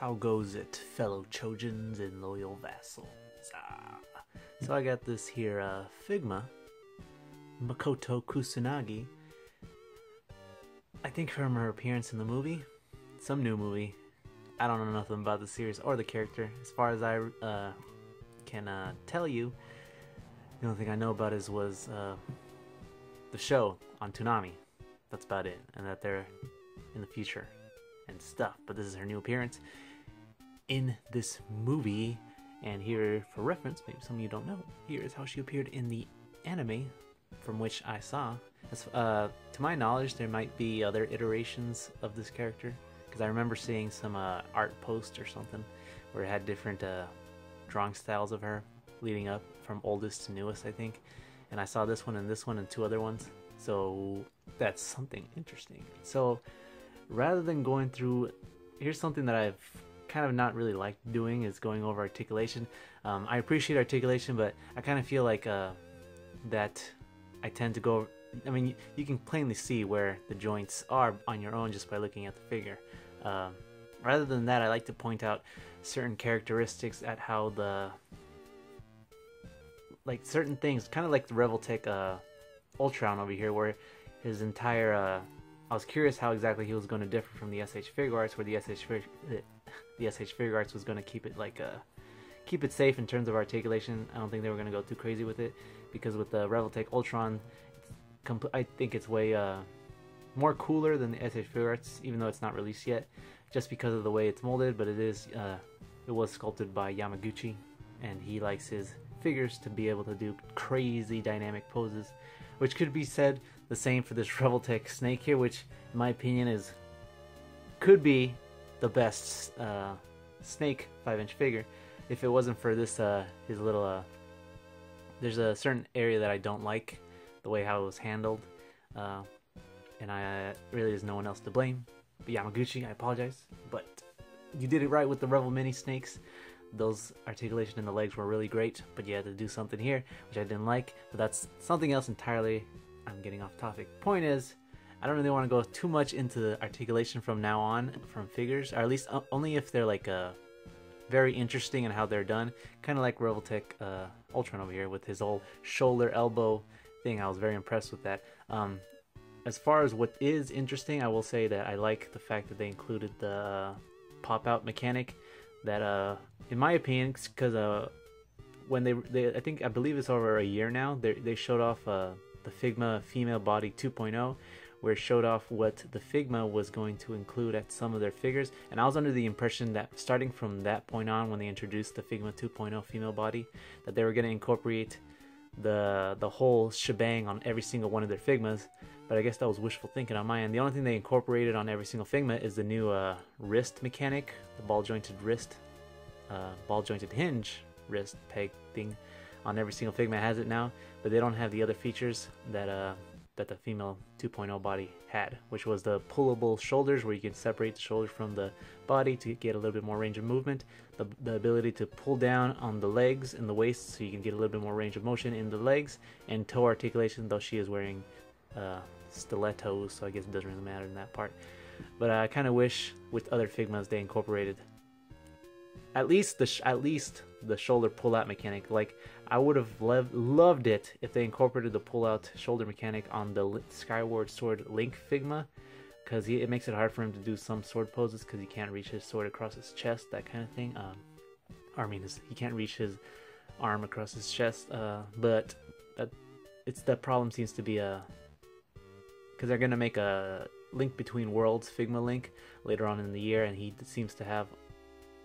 How goes it, fellow Trojans and loyal vassals? So I got this here figma, Motoko Kusanagi. I think from her appearance in the movie, some new movie. I don't know nothing about the series or the character. As far as I can tell you, the only thing I know about was the show on Toonami. That's about it, and that they're in the future and stuff. But this is her new appearance in this movie, and here for reference, maybe some of you don't know, here is how she appeared in the anime from which I saw. As, to my knowledge, there might be other iterations of this character, because I remember seeing some art post or something where it had different drawing styles of her leading up from oldest to newest, I think. And I saw this one and two other ones, so that's something interesting. So rather than going through, here's something that I've kind of not really liked doing, is going over articulation. I appreciate articulation, but I kind of feel like that I tend to go, I mean, you can plainly see where the joints are on your own just by looking at the figure. Rather than that, I like to point out certain characteristics at how the, like certain things, kind of like the Revoltech Ultron over here, where his entire, I was curious how exactly he was going to differ from the SH Figure Arts, where the SH Figure Arts was going to keep it like keep it safe in terms of articulation. I don't think they were going to go too crazy with it, because with the Revoltech Ultron, I think it's way more cooler than the SH Figure Arts, even though it's not released yet, just because of the way it's molded. But it was sculpted by Yamaguchi, and he likes his figures to be able to do crazy dynamic poses, which could be said the same for this Revoltech Snake here, which in my opinion could be the best Snake 5-inch figure if it wasn't for this his little there's a certain area that I don't like the way how it was handled, and I really, there's no one else to blame but Yamaguchi. I apologize, but you did it right with the Revel Mini Snakes. Those articulation in the legs were really great, but you had to do something here which I didn't like, but that's something else entirely. I'm getting off topic. Point is, I don't really want to go too much into the articulation from now on from figures, or at least only if they're like very interesting in how they're done, kind of like Revoltech Ultron over here with his whole shoulder elbow thing. I was very impressed with that. As far as what is interesting, I will say that I like the fact that they included the pop-out mechanic. That in my opinion, because when I believe it's over a year now, they showed off the Figma Female Body 2.0, where it showed off what the Figma was going to include at some of their figures, and I was under the impression that starting from that point on, when they introduced the Figma 2.0 Female Body, that they were going to incorporate the whole shebang on every single one of their Figmas. But I guess that was wishful thinking on my end. The only thing they incorporated on every single Figma is the new wrist mechanic, the ball jointed wrist, ball jointed hinge wrist peg thing. On every single Figma has it now, but they don't have the other features that the female 2.0 body had, which was the pullable shoulders, where you can separate the shoulder from the body to get a little bit more range of movement, the ability to pull down on the legs and the waist so you can get a little bit more range of motion in the legs, and toe articulation, though she is wearing stilettos, so I guess it doesn't really matter in that part. But I kind of wish with other Figmas they incorporated at least the shoulder pull-out mechanic. Like, I would have loved it if they incorporated the pull-out shoulder mechanic on the Skyward Sword Link Figma, because it makes it hard for him to do some sword poses because he can't reach his sword across his chest, that kind of thing. I mean, he can't reach his arm across his chest, but that problem seems to be because they're going to make a Link Between Worlds Figma Link later on in the year, and he seems to have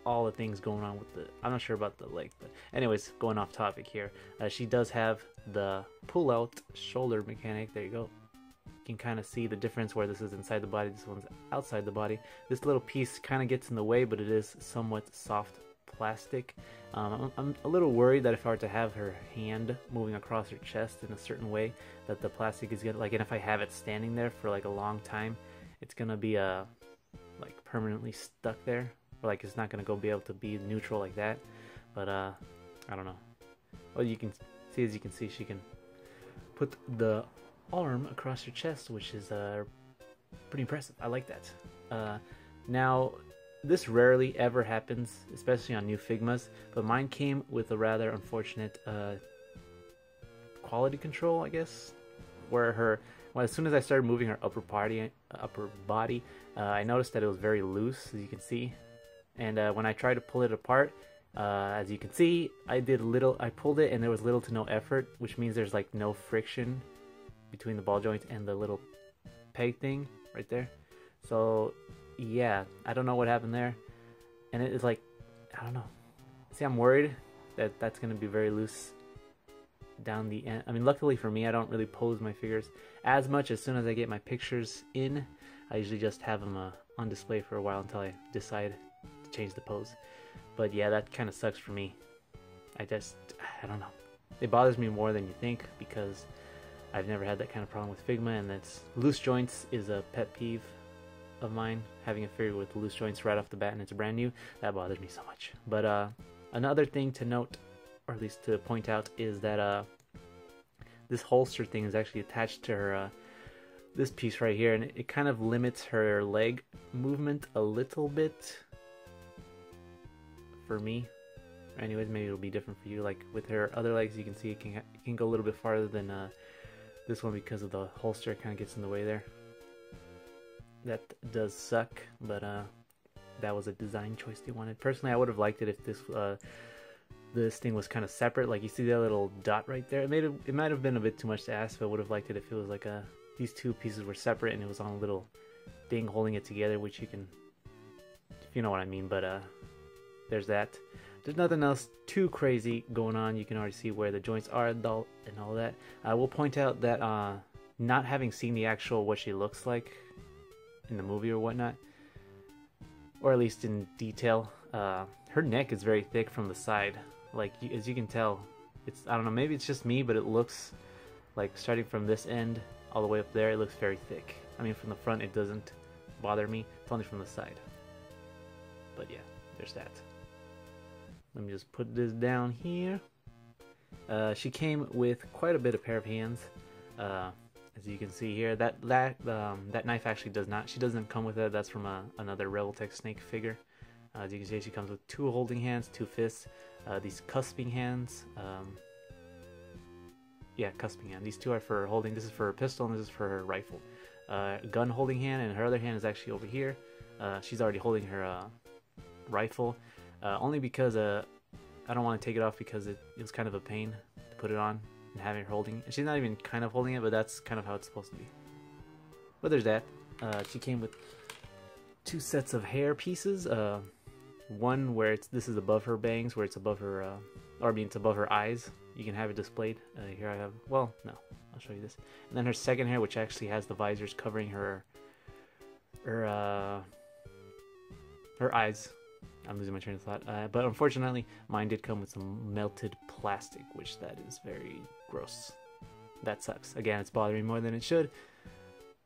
all the things going on with the, I'm not sure about the leg, but anyways, going off topic here, she does have the pull-out shoulder mechanic. There you go. You can kind of see the difference where this is inside the body, this one's outside the body. This little piece kind of gets in the way, but it is somewhat soft plastic. I'm a little worried that if I were to have her hand moving across her chest in a certain way, that the plastic is gonna, like, and if I have it standing there for like a long time, it's gonna be like permanently stuck there, or like it's not gonna be able to be neutral like that. But I don't know. Well, you can see, as you can see, she can put the arm across her chest, which is pretty impressive. I like that. Now, this rarely ever happens, especially on new Figmas, but mine came with a rather unfortunate quality control, I guess, where well, as soon as I started moving her upper body, I noticed that it was very loose, as you can see. And when I tried to pull it apart, as you can see, I pulled it and there was little to no effort, which means there's like no friction between the ball joint and the little peg thing right there. So yeah, I don't know what happened there. And it is like, I don't know. See, I'm worried that that's going to be very loose down the end. I mean, luckily for me, I don't really pose my figures as much. As soon as I get my pictures in, I usually just have them on display for a while until I decide to change the pose. But yeah, that kind of sucks for me. I don't know. It bothers me more than you think because I've never had that kind of problem with Figma, and that's loose joints is a pet peeve of mine. Having a figure with loose joints right off the bat and it's brand new, that bothers me so much. But another thing to note, or at least to point out, is that this holster thing is actually attached to her this piece right here, and it kind of limits her leg movement a little bit for me. Anyways, maybe it'll be different for you. Like with her other legs, you can see it can go a little bit farther than this one because of the holster. It kind of gets in the way there. That does suck, but that was a design choice they wanted. Personally, I would have liked it if this thing was kind of separate. Like you see that little dot right there. It might have been a bit too much to ask, but I would have liked it if it was like these two pieces were separate and it was on a little thing holding it together, which you can, if you know what I mean. But there's that. There's nothing else too crazy going on. You can already see where the joints are and all that. I will point out that not having seen the actual what she looks like in the movie or whatnot, or at least in detail, her neck is very thick from the side. Like as you can tell, I don't know, maybe it's just me, but it looks like starting from this end all the way up there, it looks very thick. I mean, from the front it doesn't bother me, it's only from the side. But yeah, there's that. Let me just put this down here. She came with quite a bit of pair of hands. As you can see here, that knife actually doesn't come with it. That's from another Revoltech snake figure. As you can see, she comes with 2 holding hands, 2 fists, these cusping hands. Yeah, cusping hand. These 2 are for holding. This is for her pistol and this is for her rifle. Gun holding hand, and her other hand is actually over here. She's already holding her rifle. Only because I don't want to take it off because it was kind of a pain to put it on and having her holding it. She's not even kind of holding it, but that's kind of how it's supposed to be. But there's that. She came with 2 sets of hair pieces. One where this is above her bangs, where it's above her, it's above her eyes. You can have it displayed. Here I have, well, no, I'll show you this. And then her second hair, which actually has the visors covering her eyes. I'm losing my train of thought. But unfortunately, mine did come with some melted plastic, which that is very gross. That sucks. Again, it's bothering me more than it should.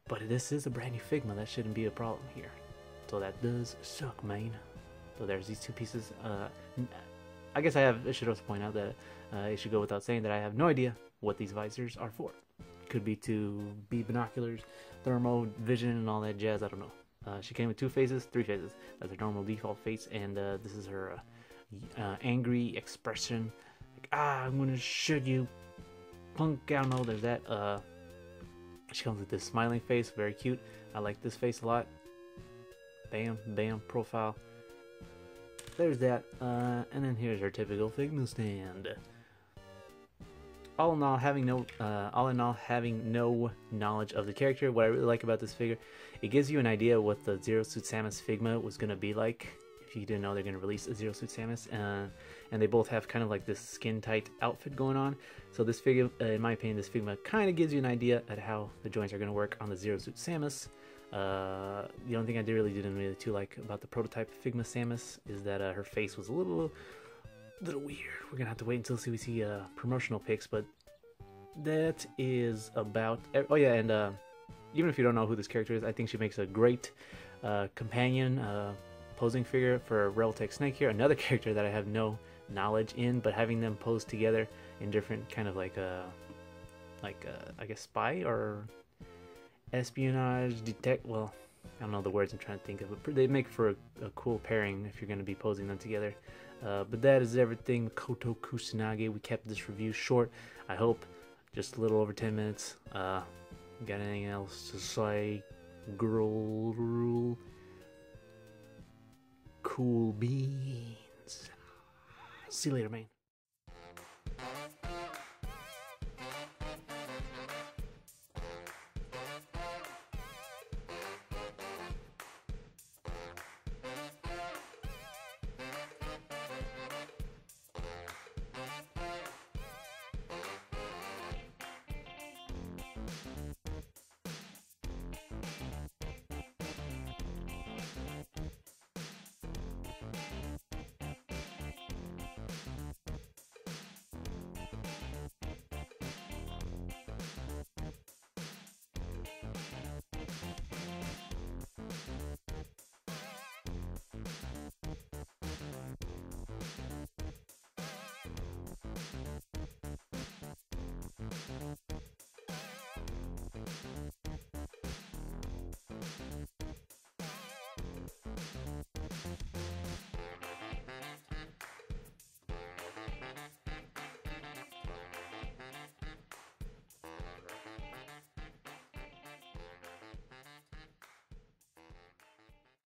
But this is a brand new Figma. That shouldn't be a problem here. So that does suck, man. So there's these 2 pieces. I guess I should also point out that it should go without saying that I have no idea what these visors are for. Could be to be binoculars, thermo vision, and all that jazz. I don't know. She came with 2 faces, 3 faces. That's her normal default face, and this is her angry expression. Like, I'm gonna shoot you, punk. I don't know, there's that. She comes with this smiling face, very cute. I like this face a lot. Bam, bam, profile. There's that. And then here's her typical Figma stand. All in all, having no knowledge of the character, what I really like about this figure, it gives you an idea what the Zero Suit Samus Figma was going to be like. If you didn't know they're going to release a Zero Suit Samus, and they both have kind of like this skin-tight outfit going on. So this figure, in my opinion, this Figma kind of gives you an idea at how the joints are going to work on the Zero Suit Samus. The only thing I didn't really too like about the prototype Figma Samus is that her face was a little weird. We're gonna have to wait until we see promotional pics, but that is about. Oh yeah, and even if you don't know who this character is, I think she makes a great companion posing figure for Revoltech Snake here. Another character that I have no knowledge in, but having them pose together in different kind of I guess spy or espionage well, I don't know the words I'm trying to think of, but they make for a cool pairing if you're going to be posing them together. But that is everything. Motoko Kusanagi. We kept this review short, I hope. Just a little over 10 minutes. Got anything else to say? Girl. Cool beans. See you later, man.